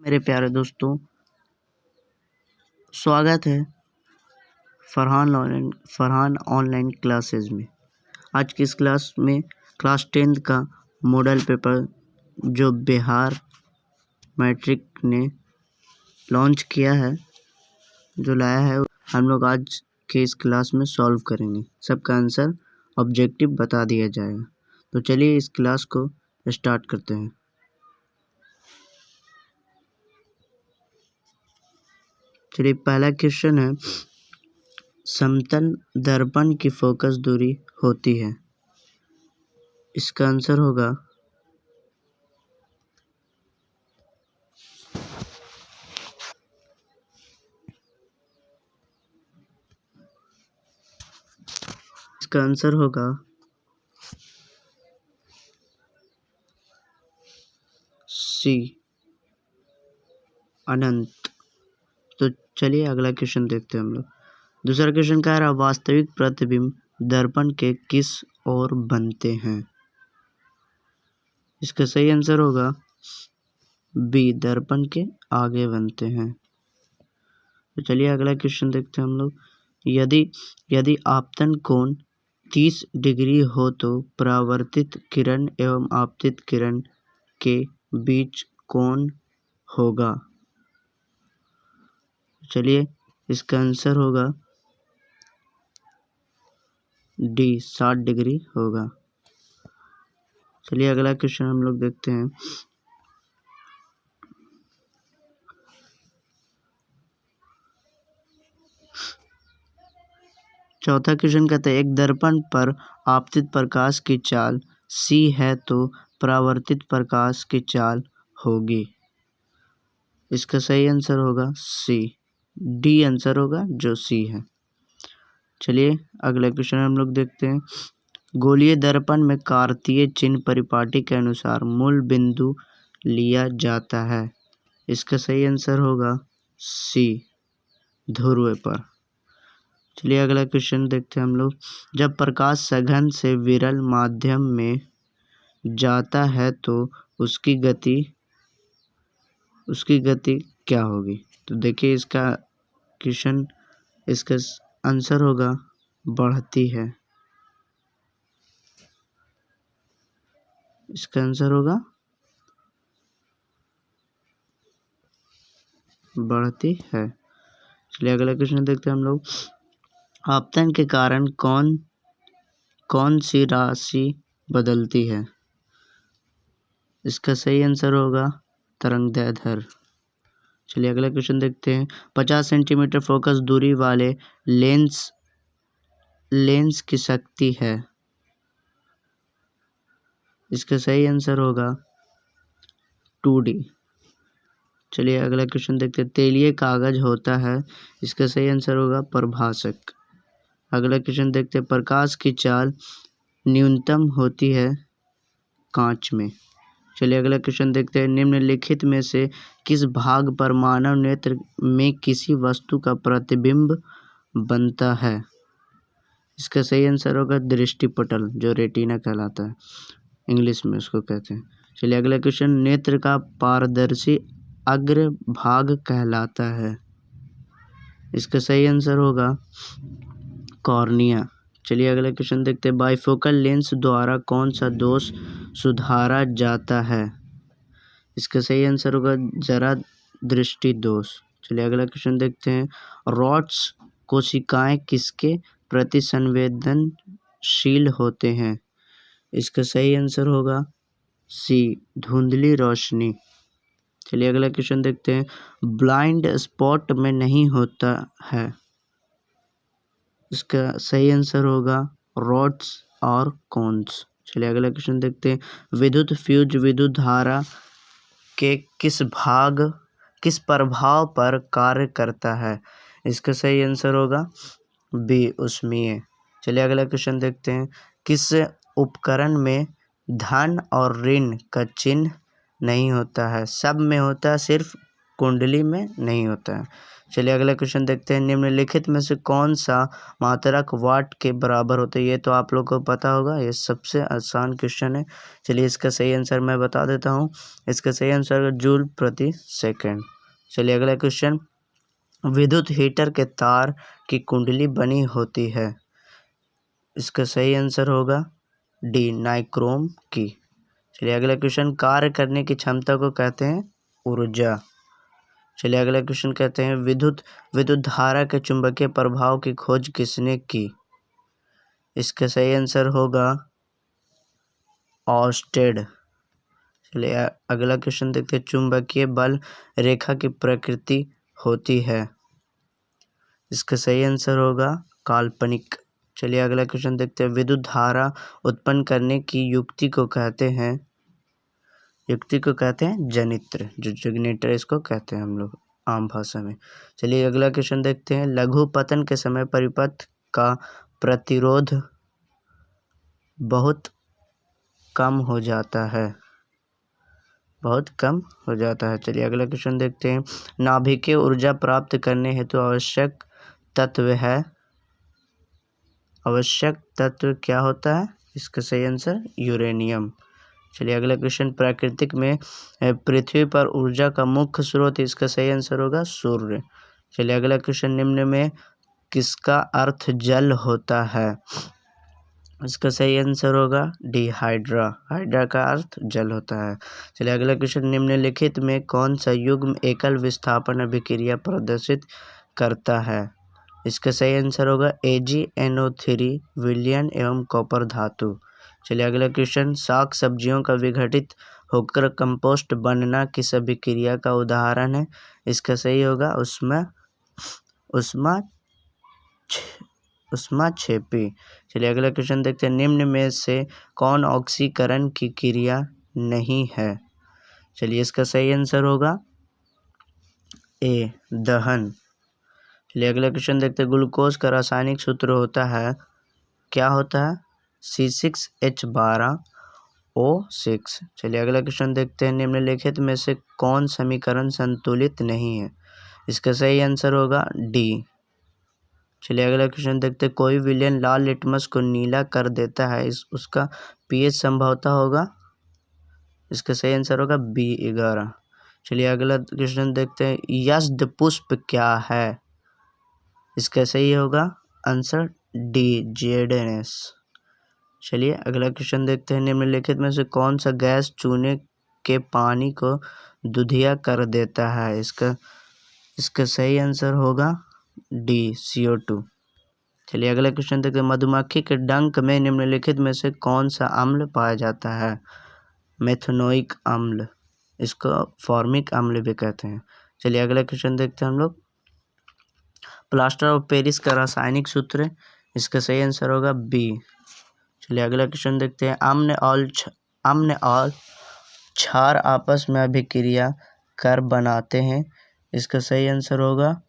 मेरे प्यारे दोस्तों, स्वागत है फरहान ऑनलाइन क्लासेस में। आज की इस क्लास में क्लास 10th का मॉडल पेपर जो बिहार मैट्रिक ने लॉन्च किया है, जो लाया है, हम लोग आज के इस क्लास में सॉल्व करेंगे। सबका आंसर ऑब्जेक्टिव बता दिया जाएगा। तो चलिए इस क्लास को स्टार्ट करते हैं। चलिए पहला क्वेश्चन है, समतल दर्पण की फोकस दूरी होती है। इसका आंसर होगा सी, अनंत। तो चलिए अगला क्वेश्चन देखते हैं हम लोग। दूसरा क्वेश्चन कह रहा है, वास्तविक प्रतिबिंब दर्पण के किस ओर बनते हैं। इसका सही आंसर होगा बी, दर्पण के आगे बनते हैं। तो चलिए अगला क्वेश्चन देखते हैं हम लोग। यदि आपतन कोण 30 डिग्री हो तो परावर्तित किरण एवं आपतित किरण के बीच कोण होगा। चलिए इसका आंसर होगा डी, 60 डिग्री होगा। चलिए अगला क्वेश्चन हम लोग देखते हैं। चौथा क्वेश्चन कहता है, एक दर्पण पर आपतित प्रकाश की चाल सी है तो परावर्तित प्रकाश की चाल होगी। इसका सही आंसर होगा सी, डी आंसर होगा जो सी है। चलिए अगला क्वेश्चन हम लोग देखते हैं। गोलीय दर्पण में कार्तीय चिन्ह परिपाटी के अनुसार मूल बिंदु लिया जाता है। इसका सही आंसर होगा सी, ध्रुव पर। चलिए अगला क्वेश्चन देखते हैं हम लोग। जब प्रकाश सघन से विरल माध्यम में जाता है तो उसकी गति क्या होगी। तो देखिए इसका आंसर होगा बढ़ती है। इसका आंसर होगा बढ़ती है। चलिए अगला क्वेश्चन देखते हैं हम लोग। आपतन के कारण कौन सी राशि बदलती है। इसका सही आंसर होगा तरंगदैर्ध्य। चलिए अगला क्वेश्चन देखते हैं। 50 सेंटीमीटर फोकस दूरी वाले लेंस की शक्ति है। इसका सही आंसर होगा 2D। चलिए अगला क्वेश्चन देखते हैं। तेलीय कागज होता है। इसका सही आंसर होगा प्रभाषक। अगला क्वेश्चन देखते हैं। प्रकाश की चाल न्यूनतम होती है कांच में। चलिए अगला क्वेश्चन देखते हैं। निम्नलिखित में से किस भाग पर मानव नेत्र में किसी वस्तु का प्रतिबिंब बनता है। इसका सही आंसर होगा दृष्टिपटल, जो रेटिना कहलाता है, इंग्लिश में उसको कहते हैं। चलिए अगला क्वेश्चन। नेत्र का पारदर्शी अग्र भाग कहलाता है। इसका सही आंसर होगा कॉर्निया। चलिए अगला क्वेश्चन देखते हैं। बाइफोकल लेंस द्वारा कौन सा दोष सुधारा जाता है। इसका सही आंसर होगा जरा दृष्टि दोष। चलिए अगला क्वेश्चन देखते हैं। रॉड्स कोशिकाएं किसके प्रति संवेदनशील होते हैं। इसका सही आंसर होगा सी, धुंधली रोशनी। चलिए अगला क्वेश्चन देखते हैं। ब्लाइंड स्पॉट में नहीं होता है। इसका सही आंसर होगा रॉड्स और कोन्स। चलिए अगला क्वेश्चन देखते हैं। विद्युत फ्यूज विद्युत धारा के किस प्रभाव पर कार्य करता है। इसका सही आंसर होगा बी, ऊष्मीय। चलिए अगला क्वेश्चन देखते हैं। किस उपकरण में धन और ऋण का चिन्ह नहीं होता है। सब में होता है, सिर्फ कुंडली में नहीं होता है। चलिए अगला क्वेश्चन देखते हैं। निम्नलिखित में से कौन सा मात्रक वाट के बराबर होता है? ये तो आप लोग को पता होगा, ये सबसे आसान क्वेश्चन है। चलिए इसका सही आंसर मैं बता देता हूँ। इसका सही आंसर जूल प्रति सेकंड। चलिए अगला क्वेश्चन। विद्युत हीटर के तार की कुंडली बनी होती है। इसका सही आंसर होगा डी, नाइक्रोम की। चलिए अगला क्वेश्चन। कार्य करने की क्षमता को कहते हैं ऊर्जा। चलिए अगला क्वेश्चन कहते हैं विद्युत धारा के चुंबकीय प्रभाव की खोज किसने की? इसका सही आंसर होगा ऑर्स्टेड। चलिए अगला क्वेश्चन देखते हैं। चुंबकीय बल रेखा की प्रकृति होती है। इसका सही आंसर होगा काल्पनिक। चलिए अगला क्वेश्चन देखते हैं। विद्युत धारा उत्पन्न करने की युक्ति को कहते हैं जनित्र, जो जनरेटर इसको कहते हैं हम लोग आम भाषा में। चलिए अगला क्वेश्चन देखते हैं। लघु पतन के समय परिपथ का प्रतिरोध बहुत कम हो जाता है। चलिए अगला क्वेश्चन देखते हैं। नाभिकीय ऊर्जा प्राप्त करने हेतु आवश्यक तत्व क्या होता है? इसका सही आंसर यूरेनियम। चलिए अगला क्वेश्चन। प्राकृतिक में पृथ्वी पर ऊर्जा का मुख्य स्रोत, इसका सही आंसर होगा सूर्य। चलिए अगला क्वेश्चन। निम्न में किसका अर्थ जल होता है? इसका सही आंसर होगा डी, हाइड्रा का अर्थ जल होता है। चलिए अगला क्वेश्चन। निम्नलिखित में कौन सा युग्म एकल विस्थापन अभिक्रिया प्रदर्शित करता है? इसका सही आंसर होगा AgNO3 विलयन एवं कॉपर धातु। चलिए अगला क्वेश्चन। साग सब्जियों का विघटित होकर कंपोस्ट बनना किस अभिक्रिया का उदाहरण है? इसका सही होगा उष्माक्षेपी। चलिए अगला क्वेश्चन देखते हैं। निम्न में से कौन ऑक्सीकरण की क्रिया नहीं है? चलिए इसका सही आंसर होगा ए, दहन। चलिए अगला क्वेश्चन देखते हैं। ग्लूकोज का रासायनिक सूत्र होता है, क्या होता है? C6H12O6। चलिए अगला क्वेश्चन देखते हैं। निम्नलिखित में से कौन समीकरण संतुलित नहीं है? इसका सही आंसर होगा डी। चलिए अगला क्वेश्चन देखते हैं। कोई विलयन लाल लिटमस को नीला कर देता है, उसका pH संभवतः होगा। इसका सही आंसर होगा B11। चलिए अगला क्वेश्चन देखते हैं। यज्ञ पुष्प क्या है? इसका सही होगा आंसर डी, JNS। चलिए अगला क्वेश्चन देखते हैं। निम्नलिखित में से कौन सा गैस चूने के पानी को दुधिया कर देता है? इसका सही आंसर होगा डी, CO2। चलिए अगला क्वेश्चन देखते हैं। मधुमक्खी के डंक में निम्नलिखित में से कौन सा अम्ल पाया जाता है? मेथनोइक अम्ल, इसको फॉर्मिक अम्ल भी कहते हैं। चलिए अगला क्वेश्चन देखते हैं हम लोग। प्लास्टर ऑफ पेरिस का रासायनिक सूत्र, इसका सही आंसर होगा बी। चलिए अगला क्वेश्चन देखते हैं। अम्ल और क्षार आपस में अभिक्रिया कर बनाते हैं, इसका सही आंसर होगा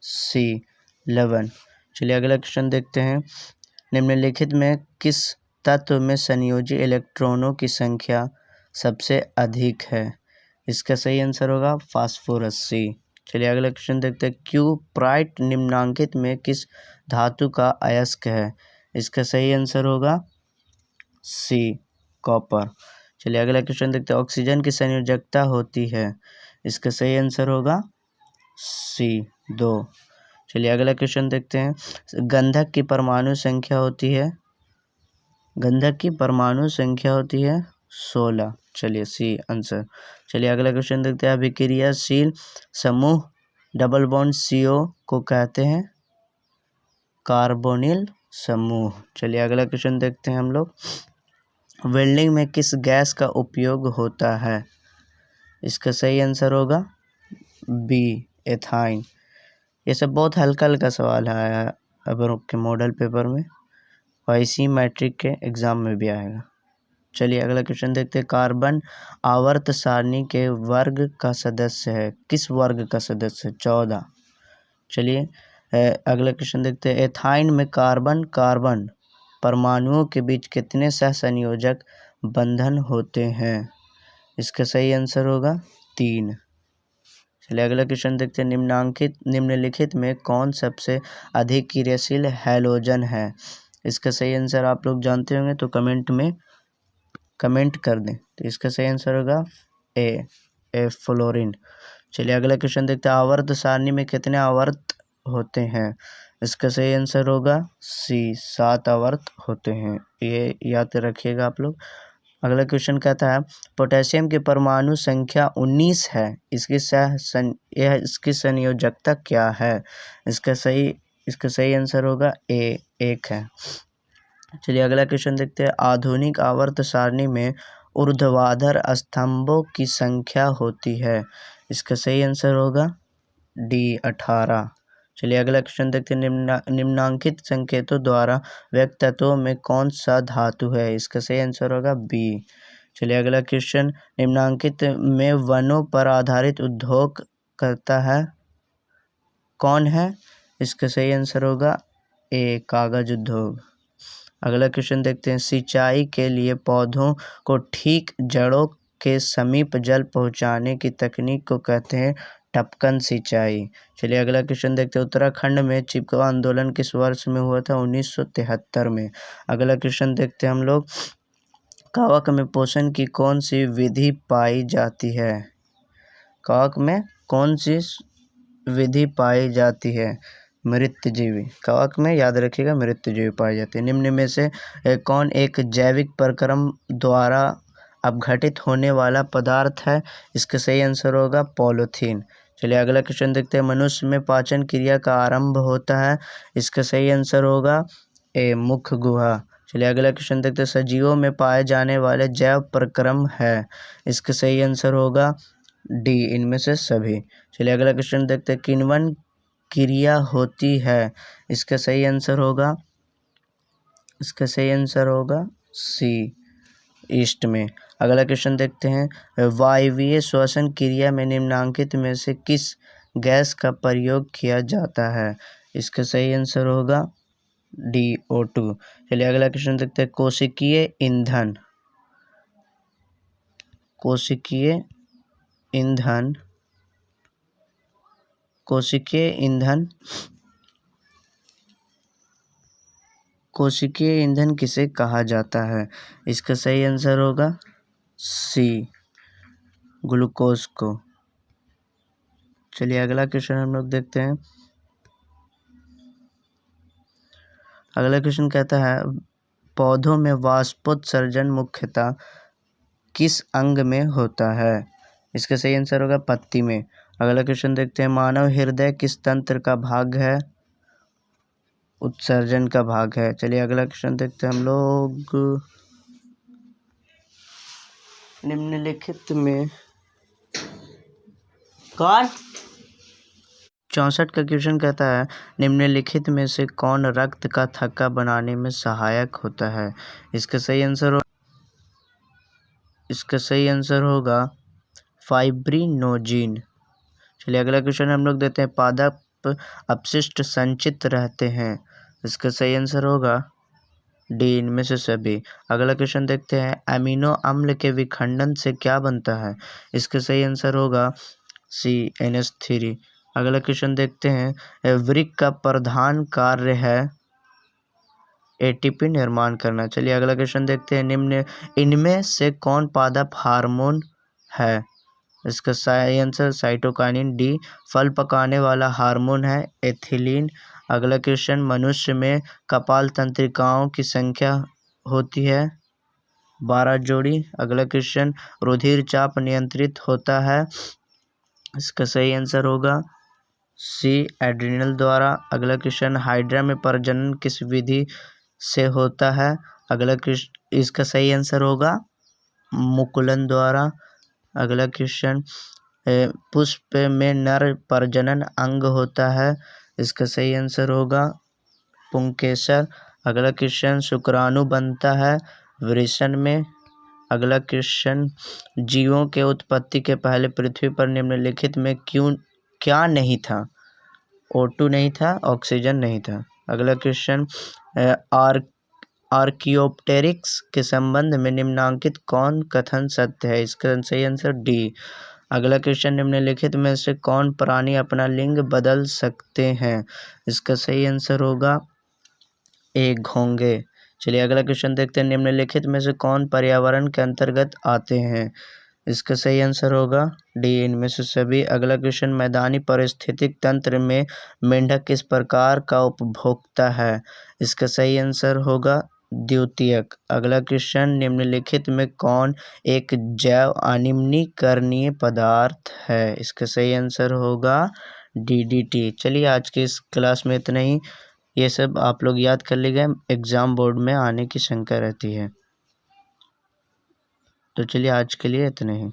सी, लवण। चलिए अगला क्वेश्चन देखते हैं। निम्नलिखित में किस तत्व में संयोजी इलेक्ट्रॉनों की संख्या सबसे अधिक है? इसका सही आंसर होगा फास्फोरस, सी। चलिए अगला क्वेश्चन देखते हैं। क्यूप्राइट निम्नांकित में किस धातु का अयस्क है? इसका सही आंसर होगा सी, कॉपर। चलिए अगला क्वेश्चन देखते हैं। ऑक्सीजन की संयोजकता होती है, इसका सही आंसर होगा सी, 2। चलिए अगला क्वेश्चन देखते हैं। गंधक की परमाणु संख्या होती है 16। चलिए सी आंसर। चलिए अगला क्वेश्चन देखते हैं। अभिक्रियाशील समूह डबल बॉन्ड CO को कहते हैं कार्बोनिल समूह। चलिए अगला क्वेश्चन देखते हैं हम लोग। वेल्डिंग में किस गैस का उपयोग होता है? इसका सही आंसर होगा बी, एथाइन। ये सब बहुत हल्का सवाल आया है अब के मॉडल पेपर में, और इसी मैट्रिक के एग्जाम में भी आएगा। चलिए अगला क्वेश्चन देखते हैं। कार्बन आवर्त सारणी के वर्ग का सदस्य है, किस वर्ग का सदस्य? 14। चलिए अगला क्वेश्चन देखते हैं। एथाइन में कार्बन परमाणुओं के बीच कितने सहसंयोजक बंधन होते हैं? इसका सही आंसर होगा 3। चलिए अगला क्वेश्चन देखते हैं, निम्नलिखित में कौन सबसे अधिक क्रियाशील हैलोजन है। इसका सही आंसर आप लोग जानते होंगे तो कमेंट में कमेंट कर दें। तो इसका सही आंसर होगा ए फ्लोरीन। चलिए अगला क्वेश्चन देखते हैं, आवर्त सारणी में कितने आवर्त होते हैं। इसका सही आंसर होगा सी, 7 आवर्त होते हैं, ये याद रखिएगा आप लोग। अगला क्वेश्चन कहता है, पोटेशियम की परमाणु संख्या 19 है, इसकी संयोजकता क्या है। इसका सही आंसर होगा ए, 1 है। चलिए अगला क्वेश्चन देखते हैं, आधुनिक आवर्त सारणी में ऊर्ध्वाधर स्तंभों की संख्या होती है। इसका सही आंसर होगा डी, 18। चलिए अगला क्वेश्चन देखते हैं, निम्नांकित संकेतों द्वारा व्यक्त तत्वों में कौन सा धातु है। इसका सही आंसर होगा बी। चलिए अगला क्वेश्चन, निम्नांकित में वनों पर आधारित उद्योग करता है कौन है। इसका सही आंसर होगा ए, कागज उद्योग। अगला क्वेश्चन देखते हैं, सिंचाई के लिए पौधों को ठीक जड़ों के समीप जल पहुंचाने की तकनीक को कहते हैं टपकन सिंचाई। चलिए अगला क्वेश्चन देखते हैं, उत्तराखंड में चिपकवा आंदोलन किस वर्ष में हुआ था। 1973 में। अगला क्वेश्चन देखते हैं हम लोग, कवक में पोषण की कौन सी विधि पाई जाती है। कवक में कौन सी विधि पाई जाती है। मृतजीवी। कवक में याद रखिएगा मृतजीवी पाई जाती है। निम्न में से कौन एक जैविक प्रक्रम द्वारा अपघटित होने वाला पदार्थ है। इसका सही आंसर होगा पॉलीथीन। चलिए अगला क्वेश्चन देखते हैं, मनुष्य में पाचन क्रिया का आरंभ होता है। इसका सही आंसर होगा ए, मुख गुहा। चलिए अगला क्वेश्चन देखते हैं, सजीवों में पाए जाने वाले जैव प्रक्रम है। इसका सही आंसर होगा डी, इनमें से सभी। चलिए अगला क्वेश्चन देखते हैं, किण्वन क्रिया होती है। इसका सही आंसर होगा सी, ईस्ट में। अगला क्वेश्चन देखते हैं, वायवीय श्वसन क्रिया में निम्नांकित में से किस गैस का प्रयोग किया जाता है। इसका सही आंसर होगा डी, O2। चलिए अगला क्वेश्चन देखते हैं, कोशिकीय ईंधन किसे कहा जाता है। इसका सही आंसर होगा सी, ग्लूकोज को। चलिए अगला क्वेश्चन हम लोग देखते हैं, अगला क्वेश्चन कहता है, पौधों में वाष्पोत्सर्जन मुख्यतः किस अंग में होता है। इसका सही आंसर होगा पत्ती में। अगला क्वेश्चन देखते हैं, मानव हृदय किस तंत्र का भाग है। उत्सर्जन का भाग है। चलिए अगला क्वेश्चन देखते हैं हम लोग, निम्नलिखित में 64 का क्वेश्चन कहता है, निम्नलिखित में से कौन रक्त का थक्का बनाने में सहायक होता है। इसका सही आंसर होगा फाइब्रिनोजिन। चलिए अगला क्वेश्चन हम लोग देते हैं, पादप अपशिष्ट संचित रहते हैं। इसका सही आंसर होगा डी, इनमें से सभी। अगला क्वेश्चन देखते हैं, अमीनो अम्ल के विखंडन से क्या बनता है। इसका सही आंसर होगा सी, NH3। अगला क्वेश्चन देखते हैं, वृक्क का प्रधान कार्य है ATP निर्माण करना। चलिए अगला क्वेश्चन देखते हैं, इनमें से कौन पादप हार्मोन है। इसका सही आंसर साइटोकाइनिन, डी। फल पकाने वाला हार्मोन है एथिलीन। अगला क्वेश्चन, मनुष्य में कपाल तंत्रिकाओं की संख्या होती है 12 जोड़ी। अगला क्वेश्चन, रुधिर चाप नियंत्रित होता है। इसका सही आंसर होगा सी, एड्रिनल द्वारा। अगला क्वेश्चन, हाइड्रा में प्रजनन किस विधि से होता है। अगला क्वेश्चन, इसका सही आंसर होगा मुकुलन द्वारा। अगला क्वेश्चन, पुष्प में नर प्रजनन अंग होता है। इसका सही आंसर होगा पुंकेसर। अगला क्वेश्चन, शुक्राणु बनता है वृषण में। अगला क्वेश्चन, जीवों के उत्पत्ति के पहले पृथ्वी पर निम्नलिखित में क्या नहीं था। O2 नहीं था, ऑक्सीजन नहीं था। अगला क्वेश्चन, आर्कियोप्टेरिक्स के संबंध में निम्नांकित कौन कथन सत्य है। इसका सही आंसर डी, अगला क्वेश्चन, निम्नलिखित में से कौन प्राणी अपना लिंग बदल सकते हैं? इसका सही आंसर होगा ए, घोंगे। चलिए अगला क्वेश्चन देखते हैं, निम्नलिखित में से कौन पर्यावरण के अंतर्गत आते हैं? इसका सही आंसर होगा डी, इनमें से सभी। अगला क्वेश्चन, मैदानी पारिस्थितिक तंत्र में मेंढक किस प्रकार का उपभोक्ता है? इसका सही आंसर होगा द्वितीयक। अगला क्वेश्चन, निम्नलिखित में कौन एक जैव अनिम्नीकरणीय पदार्थ है? इसका सही आंसर होगा DDT। चलिए आज की इस क्लास में इतना ही। ये सब आप लोग याद कर लीजिए, एग्जाम बोर्ड में आने की शंका रहती है। तो चलिए आज के लिए इतना ही।